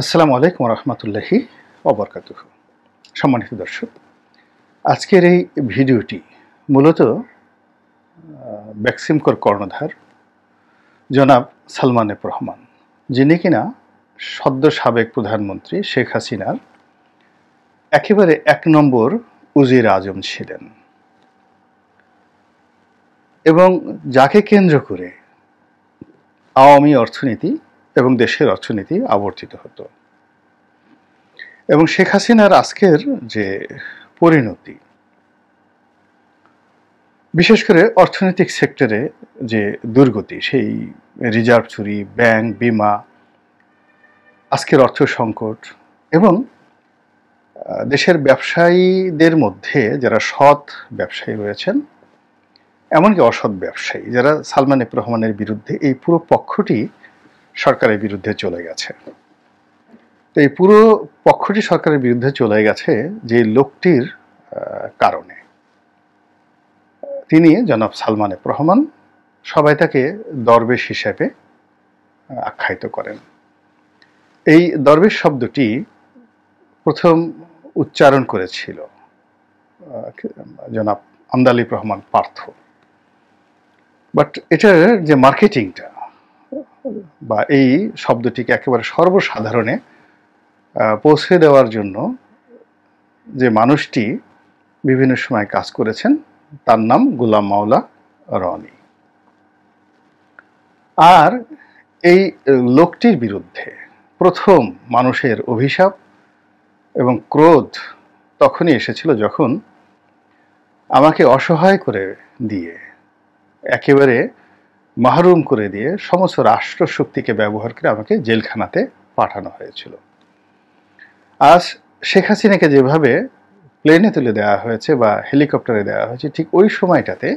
আসসালামু আলাইকুম রহমতুল্লাহি ওবরকাতুহু। সম্মানিত দর্শক, আজকের এই ভিডিওটি মূলত বেক্সিমকোর কর্ণধার জনাব সালমান এফ রহমান, যিনি কিনা সদ্য সাবেক প্রধানমন্ত্রী শেখ হাসিনার একেবারে এক নম্বর উজির আজম ছিলেন এবং যাকে কেন্দ্র করে আওয়ামী অর্থনীতি এবং দেশের অর্থনীতি আবর্তিত হতো। এবং শেখ হাসিনার আজকের যে পরিণতি, বিশেষ করে অর্থনৈতিক সেক্টরে যে দুর্গতি, সেই রিজার্ভ চুরি, ব্যাংক, বিমা, আজকের অর্থ সংকট এবং দেশের ব্যবসায়ীদের মধ্যে যারা সৎ ব্যবসায়ী রয়েছেন, এমনকি অসৎ ব্যবসায়ী যারা সালমান এফ রহমানের বিরুদ্ধে, এই পুরো পক্ষটি সরকারের বিরুদ্ধে চলে গেছে। তো এই পুরো পক্ষটি সরকারের বিরুদ্ধে চলে গেছে যে লোকটির কারণে। তিনি জনাব সালমান এফ রহমান, সবাই তাকে দরবেশ হিসেবে আখ্যায়িত করেন। এই দরবেশ শব্দটি প্রথম উচ্চারণ করেছিল জনাব আমদালিব রহমান পার্থ। বাট এটার যে মার্কেটিংটা বা এই শব্দটিকে একেবারে সর্বসাধারণে পৌঁছে দেওয়ার জন্য যে মানুষটি বিভিন্ন সময় কাজ করেছেন, তার নাম গোলাম মাওলা রনি। আর এই লোকটির বিরুদ্ধে প্রথম মানুষের অভিশাপ এবং ক্রোধ তখনই এসেছিল যখন আমাকে অসহায় করে দিয়ে, একেবারে মাহরুম করে দিয়ে, সমস্ত রাষ্ট্রশক্তিকে ব্যবহার করে আমাকে জেলখানাতে পাঠানো হয়েছিল। আজ শেখ হাসিনাকে যেভাবে প্লেনে তুলে দেওয়া হয়েছে বা হেলিকপ্টারে দেওয়া হয়েছে, ঠিক ওই সময়টাতে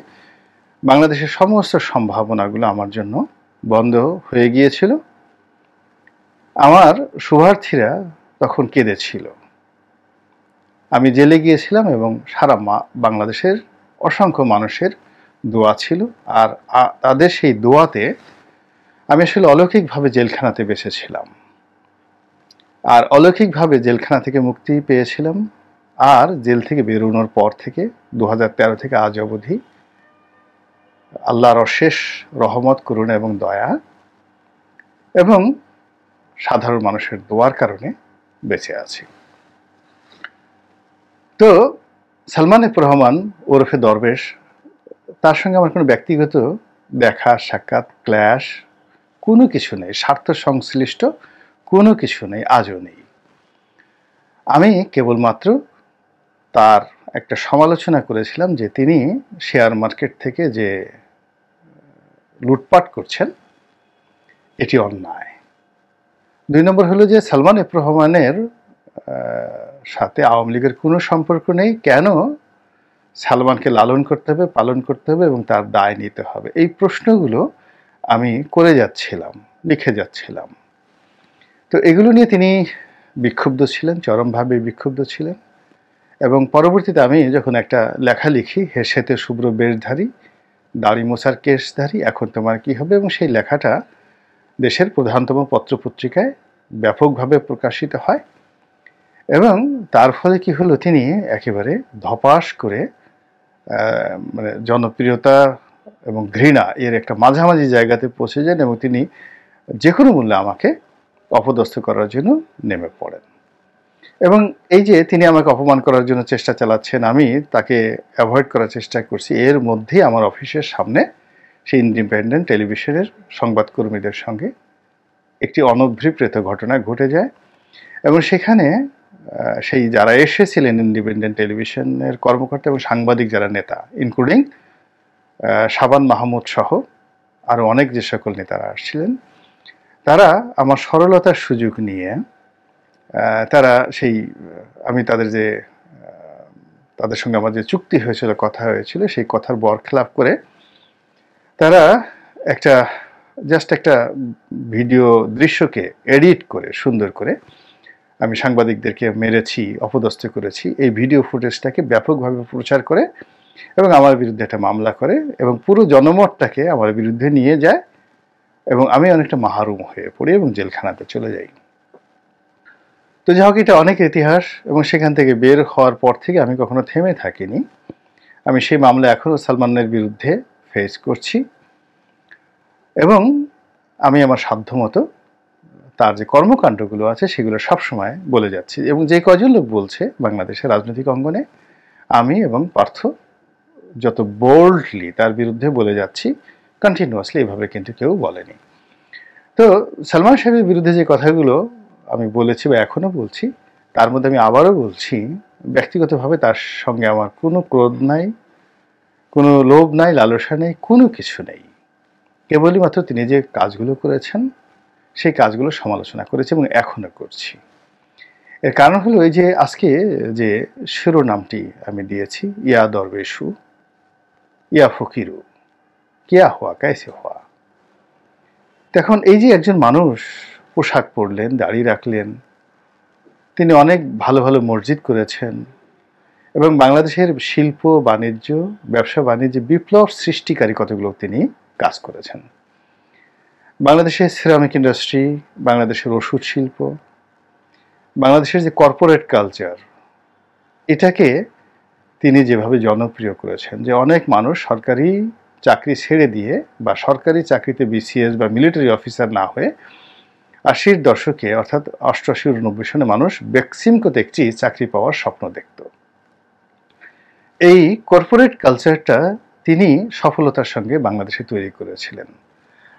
বাংলাদেশের সমস্ত সম্ভাবনাগুলো আমার জন্য বন্ধ হয়ে গিয়েছিল। আমার শুভার্থীরা তখন কেঁদেছিল। আমি জেলে গিয়েছিলাম এবং সারা বাংলাদেশের অসংখ্য মানুষের দোয়া ছিল, আর তাদের সেই দোয়াতে আমি আসলে অলৌকিকভাবে জেলখানাতে বেঁচেছিলাম, আর অলৌকিকভাবে জেলখানা থেকে মুক্তি পেয়েছিলাম। আর জেল থেকে বেরোনোর পর থেকে 2013 থেকে আজ অবধি আল্লাহর অশেষ রহমত, করুণা এবং দয়া এবং সাধারণ মানুষের দোয়ার কারণে বেঁচে আছি। তো সালমান এফ রহমান ওরফে দরবেশ, তার সঙ্গে আমার কোনো ব্যক্তিগত দেখা সাক্ষাৎ, ক্ল্যাশ কোনো কিছু নেই, স্বার্থ সংশ্লিষ্ট কোনো কিছু নেই, আজও নেই। আমি কেবলমাত্র তার একটা সমালোচনা করেছিলাম যে তিনি শেয়ার মার্কেট থেকে যে লুটপাট করছেন, এটি অন্যায়। 2 নম্বর হলো যে সালমান এফ রহমানের সাথে আওয়ামী লীগের কোনো সম্পর্ক নেই। কেন সালমানকে লালন করতে হবে, পালন করতে হবে এবং তার দায় নিতে হবে, এই প্রশ্নগুলো আমি করে যাচ্ছিলাম, লিখে যাচ্ছিলাম। তো এগুলো নিয়ে তিনি বিক্ষুব্ধ ছিলেন, চরমভাবে বিক্ষুব্ধ ছিলেন। এবং পরবর্তীতে আমি যখন একটা লেখা লিখি, হেসেতে শুভ্র বেশধারী, দাড়ি মোছার কেশধারী, এখন তোমার কি হবে, এবং সেই লেখাটা দেশের প্রধানতম পত্রপত্রিকায় ব্যাপকভাবে প্রকাশিত হয়। এবং তার ফলে কি হলো, তিনি একেবারে ধপাস করে মানে জনপ্রিয়তা এবং ঘৃণা এর একটা মাঝামাঝি জায়গাতে পৌঁছে যান এবং তিনি যে কোনো মূল্যে আমাকে অপদস্থ করার জন্য নেমে পড়েন। এবং এই যে তিনি আমাকে অপমান করার জন্য চেষ্টা চালাচ্ছেন, আমি তাকে অ্যাভয়েড করার চেষ্টা করছি, এর মধ্যেই আমার অফিসের সামনে সেই ইন্ডিপেন্ডেন্ট টেলিভিশনের সংবাদকর্মীদের সঙ্গে একটি অনভিপ্রেত ঘটনা ঘটে যায়। এবং সেখানে সেই যারা এসেছিলেন ইন্ডিপেন্ডেন্ট টেলিভিশনের কর্মকর্তা এবং সাংবাদিক যারা নেতা, ইনক্লুডিং শাবান মাহমুদ সহ আরও অনেক যে সকল নেতারা আসছিলেন, তারা আমার সরলতার সুযোগ নিয়ে তারা সেই আমি তাদের সঙ্গে আমার যে চুক্তি হয়েছিল, কথা হয়েছিল, সেই কথার বরখেলাপ করে তারা জাস্ট একটা ভিডিও দৃশ্যকে এডিট করে সুন্দর করে আমি সাংবাদিকদেরকে মেরেছি, অপদস্থ করেছি, এই ভিডিও ফুটেজটাকে ব্যাপকভাবে প্রচার করে এবং আমার বিরুদ্ধে একটা মামলা করে এবং পুরো জনমতটাকে আমার বিরুদ্ধে নিয়ে যায় এবং আমি অনেকটা মাহরুম হয়ে পড়ি এবং জেলখানাতে চলে যাই। যাই হোক, এটা অনেক ইতিহাস, এবং সেখান থেকে বের হওয়ার পর থেকে আমি কখনো থেমে থাকিনি। আমি সেই মামলা এখনও সালমানের বিরুদ্ধে ফেস করছি, এবং আমি আমার সাধ্যমতো তার যে কর্মকাণ্ডগুলো আছে সেগুলো সবসময় বলে যাচ্ছি, এবং যে কজন লোক বলছে বাংলাদেশের রাজনৈতিক অঙ্গনে, আমি এবং পার্থ যত বোল্ডলি তার বিরুদ্ধে বলে যাচ্ছি, কন্টিনিউয়াসলি এভাবে কিন্তু কেউ বলেনি। তো সালমান সাহেবের বিরুদ্ধে যে কথাগুলো আমি বলেছি বা এখনও বলছি, তার মধ্যে আমি আবারও বলছি, ব্যক্তিগতভাবে তার সঙ্গে আমার কোনো ক্রোধ নাই, কোনো লোভ নাই, লালসা নেই, কোনো কিছু নেই। কেবলই মাত্র তিনি যে কাজগুলো করেছেন সেই কাজগুলো সমালোচনা করেছি এবং এখনও করছি। এর কারণ হলো এই যে আজকে যে শিরোনামটি আমি দিয়েছি, ইয়া দরবেশু ইয়া ফকিরু কিয়া হওয়া কাইসে হওয়া। এখন এই যে একজন মানুষ পোশাক পরলেন, দাড়ি রাখলেন, তিনি অনেক ভালো ভালো মসজিদ করেছেন, এবং বাংলাদেশের শিল্প বাণিজ্য, ব্যবসা বাণিজ্যে বিপ্লব সৃষ্টিকারী কতগুলো তিনি কাজ করেছেন। বাংলাদেশের সিরামিক ইন্ডাস্ট্রি, বাংলাদেশের ওষুধ শিল্প, বাংলাদেশের যে কর্পোরেট কালচার, এটাকে তিনি যেভাবে জনপ্রিয় করেছেন, যে অনেক মানুষ সরকারি চাকরি ছেড়ে দিয়ে বা সরকারি চাকরিতে বিসিএস বা মিলিটারি অফিসার না হয়ে 80-র দশকে অর্থাৎ 88-89 সনে মানুষ বেক্সিমকোতে একটি চাকরি পাওয়ার স্বপ্ন দেখত। এই কর্পোরেট কালচারটা তিনি সফলতার সঙ্গে বাংলাদেশে তৈরি করেছিলেন।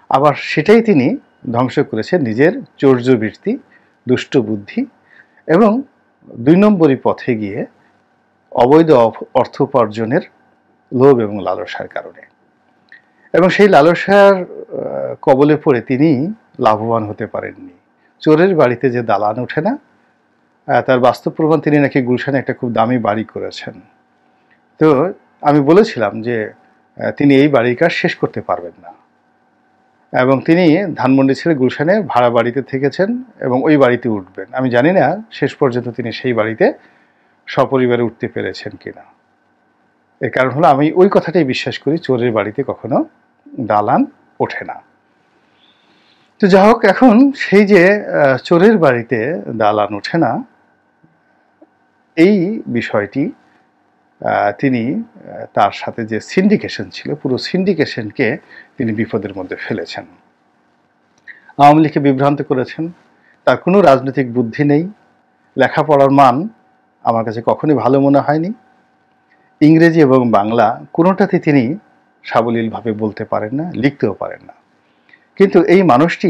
আবার সেটাই তিনি ধ্বংস করেছেন নিজের চৌর্যবৃত্তি, দুষ্ট বুদ্ধি এবং 2 নম্বরই পথে গিয়ে অবৈধ অর্থ উপার্জনের লোভ এবং লালসার কারণে। এবং সেই লালসার কবলে পড়ে তিনি লাভবান হতে পারেননি। চোরের বাড়িতে যে দালান ওঠে না, তার বাস্তব প্রমাণ তিনি নাকি গুলশানে একটা খুব দামি বাড়ি করেছেন। তো আমি বলেছিলাম যে তিনি এই বাড়ির কাজ শেষ করতে পারবেন না, এবং তিনি ধানমন্ডি ছেড়ে গুলশানে ভাড়া বাড়িতে থেকেছেন এবং ওই বাড়িতে উঠবেন। আমি জানি না শেষ পর্যন্ত তিনি সেই বাড়িতে সপরিবারে উঠতে পেরেছেন কিনা। এর কারণ হলো আমি ওই কথাটাই বিশ্বাস করি, চোরের বাড়িতে কখনো দালান ওঠে না। তো যাই হোক, এখন সেই যে চোরের বাড়িতে দালান ওঠে না, এই বিষয়টি তিনি তার সাথে যে সিন্ডিকেশন ছিল, পুরো সিন্ডিকেশনকে তিনি বিপদের মধ্যে ফেলেছেন। আওয়ামী লীগকে বিভ্রান্ত করেছেন। তার কোনো রাজনৈতিক বুদ্ধি নেই, লেখাপড়ার মান আমার কাছে কখনোই ভালো মনে হয়নি। ইংরেজি এবং বাংলা কোনোটাতে তিনি সাবলীলভাবে বলতে পারেন না, লিখতেও পারেন না। কিন্তু এই মানুষটি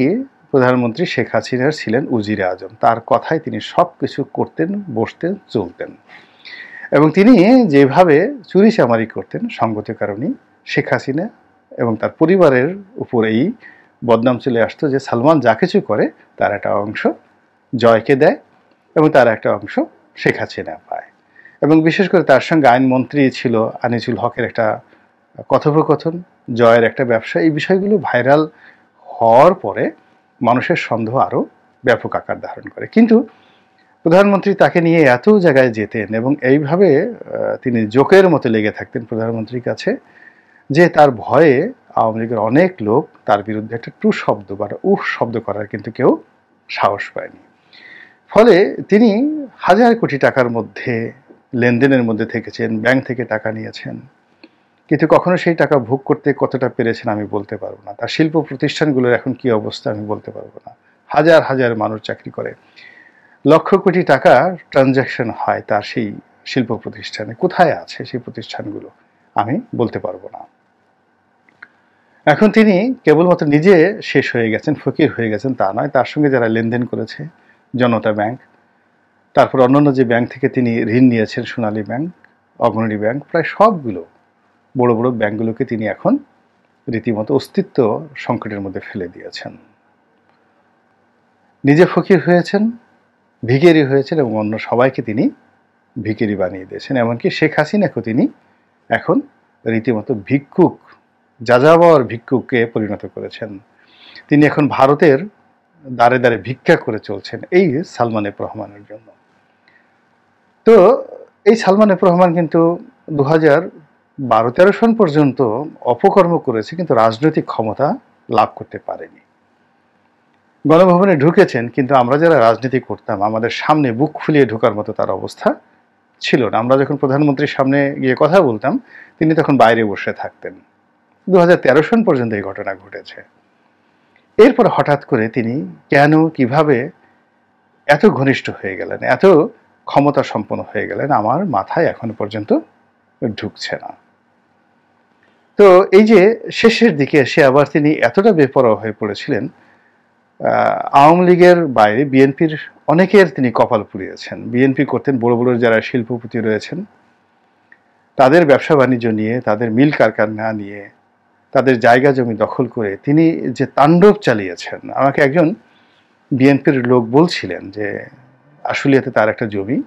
প্রধানমন্ত্রী শেখ হাসিনার ছিলেন উজিরে আজম। তার কথায় তিনি সব কিছু করতেন, বসতেন, চলতেন, এবং তিনি যেভাবে চুরি চামারি করতেন, সঙ্গত কারণেই শেখ হাসিনা এবং তার পরিবারের উপর এই বদনাম চলে আসতো যে সালমান যা কিছু করে তার একটা অংশ জয়কে দেয় এবং তার একটা অংশ শেখ হাসিনা পায়। এবং বিশেষ করে তার সঙ্গে আইনমন্ত্রী ছিল আনিসুল হকের একটা কথোপকথন, জয়ের একটা ব্যবসা, এই বিষয়গুলো ভাইরাল হওয়ার পরে মানুষের সন্দেহ আরও ব্যাপক আকার ধারণ করে। কিন্তু প্রধানমন্ত্রী তাকে নিয়ে এত জায়গায় যেতেন এবং এইভাবে তিনি জোকের মতো লেগে থাকতেন প্রধানমন্ত্রীর কাছে, যে তার ভয়ে আওয়ামী লীগের অনেক লোক তার বিরুদ্ধে একটা টু শব্দ বা উহ শব্দ করার কিন্তু কেউ সাহস পায়নি। ফলে তিনি হাজার কোটি টাকার মধ্যে লেনদেনের মধ্যে থেকেছেন, ব্যাংক থেকে টাকা নিয়েছেন, কিন্তু কখনো সেই টাকা ভোগ করতে কতটা পেরেছেন আমি বলতে পারবো না। তার শিল্প প্রতিষ্ঠানগুলোর এখন কি অবস্থা আমি বলতে পারবো না। হাজার হাজার মানুষ চাকরি করে, লক্ষ কোটি টাকা ট্রানজ্যাকশন হয় তার সেই শিল্প প্রতিষ্ঠানে। কোথায় আছে সেই প্রতিষ্ঠানগুলো আমি বলতে পারবো না। এখন তিনি কেবলমাত্র নিজে শেষ হয়ে গেছেন, ফকির হয়ে গেছেন তা নয়, তার সঙ্গে যারা লেনদেন করেছে, জনতা ব্যাংক, তারপর অন্যান্য যে ব্যাংক থেকে তিনি ঋণ নিয়েছেন, সোনালী ব্যাংক, অগ্রণী ব্যাংক, প্রায় সবগুলো বড় বড় ব্যাংকগুলোকে তিনি এখন রীতিমতো অস্তিত্ব সংকটের মধ্যে ফেলে দিয়েছেন। নিজে ফকির হয়েছেন, ভিখারি হয়েছেন, এবং অন্য সবাইকে তিনি ভিখারি বানিয়ে দিয়েছেন। এমনকি শেখ হাসিনাকেও তিনি এখন রীতিমতো ভিক্ষুক, যাযাবর ভিক্ষুককে পরিণত করেছেন। তিনি এখন ভারতের দ্বারে দ্বারে ভিক্ষা করে চলছেন এই সালমান এফ রহমানের জন্য। তো এই সালমান এফ রহমান কিন্তু 2012-13 সন পর্যন্ত অপকর্ম করেছে, কিন্তু রাজনৈতিক ক্ষমতা লাভ করতে পারেনি। গণভবনে ঢুকেছেন, কিন্তু আমরা যারা রাজনীতি করতাম আমাদের সামনে বুক ফুলিয়ে ঢোকার মতো তার অবস্থা ছিল না। আমরা যখন প্রধানমন্ত্রীর সামনে গিয়ে কথা বলতাম, তিনি তখন বাইরে বসে থাকতেন। 2013 সন পর্যন্ত এই ঘটনা ঘটেছে। এরপর হঠাৎ করে তিনি কেন, কিভাবে এত ঘনিষ্ঠ হয়ে গেলেন, এত ক্ষমতা সম্পন্ন হয়ে গেলেন, আমার মাথায় এখনো পর্যন্ত ঢুকছে না। তো এই যে শেষের দিকে এসে আবার তিনি এতটা বেপরোয়া হয়ে পড়েছিলেন, আওয়ামী লীগের বাইরে বিএনপির অনেকের তিনি কপাল পুড়িয়েছেন। বিএনপি করতেন বড় বড় যারা শিল্পপতি রয়েছেন, তাদের ব্যবসা বাণিজ্য নিয়ে, তাদের মিল কারখানা নিয়ে, তাদের জায়গা জমি দখল করে তিনি যে তাণ্ডব চালিয়েছেন। আমাকে একজন বিএনপির লোক বলছিলেন যে আশুলিয়াতে তার একটা জমি,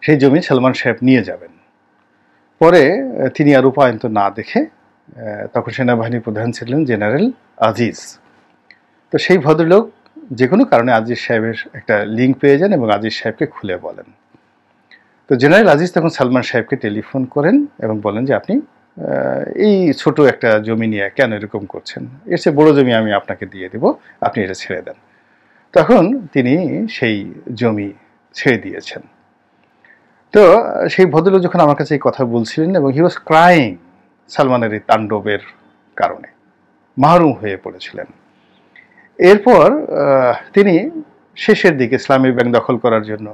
সেই জমি সালমান সাহেব নিয়ে যাবেন। পরে তিনি আর উপায়ন্ত না দেখে, তখন সেনাবাহিনীর প্রধান ছিলেন জেনারেল আজিজ, তো সেই ভদ্রলোক যে কোনো কারণে আজিজ সাহেবের একটা লিঙ্ক পেয়ে যান এবং আজিজ সাহেবকে খুলে বলেন। তো জেনারেল আজিজ তখন সালমান সাহেবকে টেলিফোন করেন এবং বলেন যে আপনি এই ছোট একটা জমি নিয়ে কেন এরকম করছেন, এর চেয়ে বড় জমি আমি আপনাকে দিয়ে দেব, আপনি এটা ছেড়ে দেন। তখন তিনি সেই জমি ছেড়ে দিয়েছেন। তো সেই ভদ্রলোক যখন আমার কাছে এই কথা বলছিলেন এবং হি ওয়াজ ক্রাইং সালমানের এই তাণ্ডবের কারণে, মাহরুম হয়ে পড়েছিলেন। এরপর তিনি শেষের দিকে ইসলামী ব্যাংক দখল করার জন্য,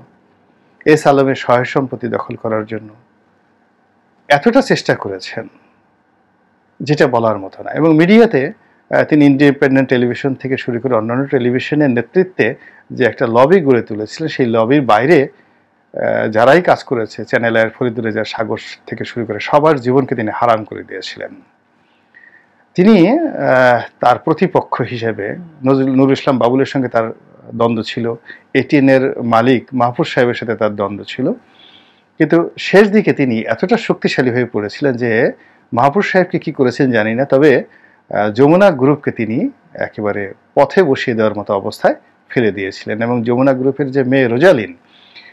এস আলমের সহায় সম্পত্তি দখল করার জন্য এতটা চেষ্টা করেছেন যেটা বলার মতো না। এবং মিডিয়াতে তিনি ইন্ডিপেন্ডেন্ট টেলিভিশন থেকে শুরু করে অন্যান্য টেলিভিশনের নেতৃত্বে যে একটা লবি গড়ে তুলেছিলেন, সেই লবির বাইরে যারাই কাজ করেছে, চ্যানেল আয়ের, ফরিদুর রেজা, সাগর থেকে শুরু করে সবার জীবনকে তিনি হারাম করে দিয়েছিলেন। তিনি তার প্রতিপক্ষ হিসেবে নুরুল ইসলাম বাবুলের সঙ্গে তার দ্বন্দ্ব ছিল, এটিএনের মালিক মাহফুজ সাহেবের সাথে তার দ্বন্দ্ব ছিল। কিন্তু শেষ দিকে তিনি এতটা শক্তিশালী হয়ে পড়েছিলেন যে মাহফুজ সাহেবকে কি করেছেন জানি না, তবে যমুনা গ্রুপকে তিনি একেবারে পথে বসিয়ে দেওয়ার মতো অবস্থায় ফেলে দিয়েছিলেন। এবং যমুনা গ্রুপের যে মেয়ে রোজালিন,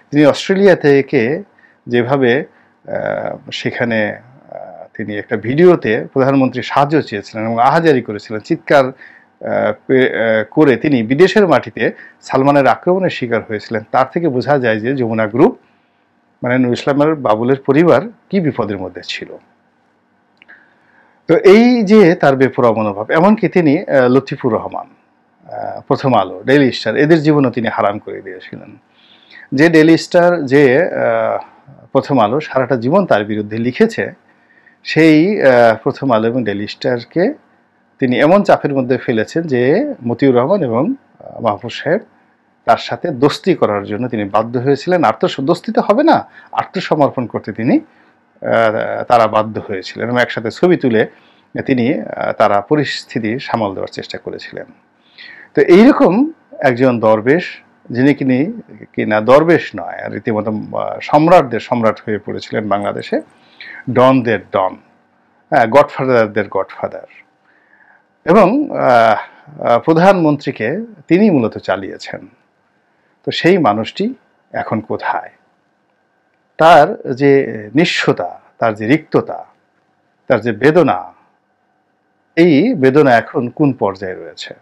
তিনি অস্ট্রেলিয়া থেকে যেভাবে সেখানে তিনি একটা ভিডিওতে প্রধানমন্ত্রীর সাহায্য চেয়েছিলেন এবং আহাজারি করেছিলেন, চিৎকার করে তিনি বিদেশের মাটিতে সালমানের আক্রমণের শিকার হয়েছিলেন, তার থেকে বোঝা যায় যে যমুনা গ্রুপ মানে নুরুল ইসলামের বাবুলের পরিবার কি বিপদের মধ্যে ছিল। তো এই যে তার বেপরোয়া মনোভাব, এমনকি তিনি লতিফুর রহমান, প্রথম আলো, ডেইলি স্টার, এদের জীবনও তিনি হারাম করে দিয়েছিলেন। যে ডেইলি স্টার, যে প্রথম আলো সারাটা জীবন তার বিরুদ্ধে লিখেছে, সেই প্রথম আলো এবং ডেইলি স্টারকে তিনি এমন চাপের মধ্যে ফেলেছেন যে মতিউর রহমান এবং মাহফুজ সাহেব তার সাথে দোস্তি করার জন্য তিনি বাধ্য হয়েছিলেন। দোস্তি তো হবে না, আত্মসমর্পণ করতে তারা বাধ্য হয়েছিলেন এবং একসাথে ছবি তুলে তিনি তারা পরিস্থিতি সামাল দেওয়ার চেষ্টা করেছিলেন। তো এইরকম একজন দরবেশ, যিনি কিনা দরবেশ নয়, আর রীতিমতো সম্রাটদের সম্রাট হয়ে পড়েছিলেন বাংলাদেশে, ডনদের ডন, গডফাদারদের গডফাদার, এবং প্রধানমন্ত্রীকে তিনি মূলত চালিয়েছেন। তো সেই মানুষটি এখন কোথায়? তার যে নিঃস্বতা, তার যে রিক্ততা, তার যে বেদনা, এই বেদনা এখন কোন পর্যায়ে রয়েছে?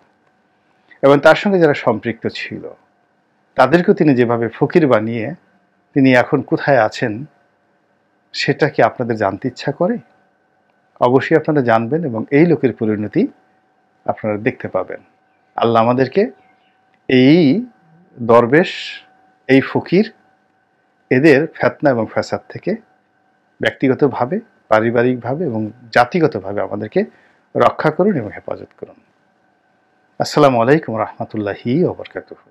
এবং তার সঙ্গে যারা সম্পৃক্ত ছিল তাদেরকেও তিনি যেভাবে ফকির বানিয়ে তিনি এখন কোথায় আছেন, সেটা কি আপনাদের জানতে ইচ্ছা করে? অবশ্যই আপনারা জানবেন এবং এই লোকের পরিণতি আপনারা দেখতে পাবেন। আল্লাহ আমাদেরকে এই দরবেশ, এই ফকির, এদের ফিতনা এবং ফাসাদ থেকে ব্যক্তিগতভাবে, পারিবারিকভাবে এবং জাতিগতভাবে আমাদেরকে রক্ষা করুন এবং হেফাজত করুন। আসসালামু আলাইকুম রহমতুল্লাহি ওয়া বারাকাতুহু।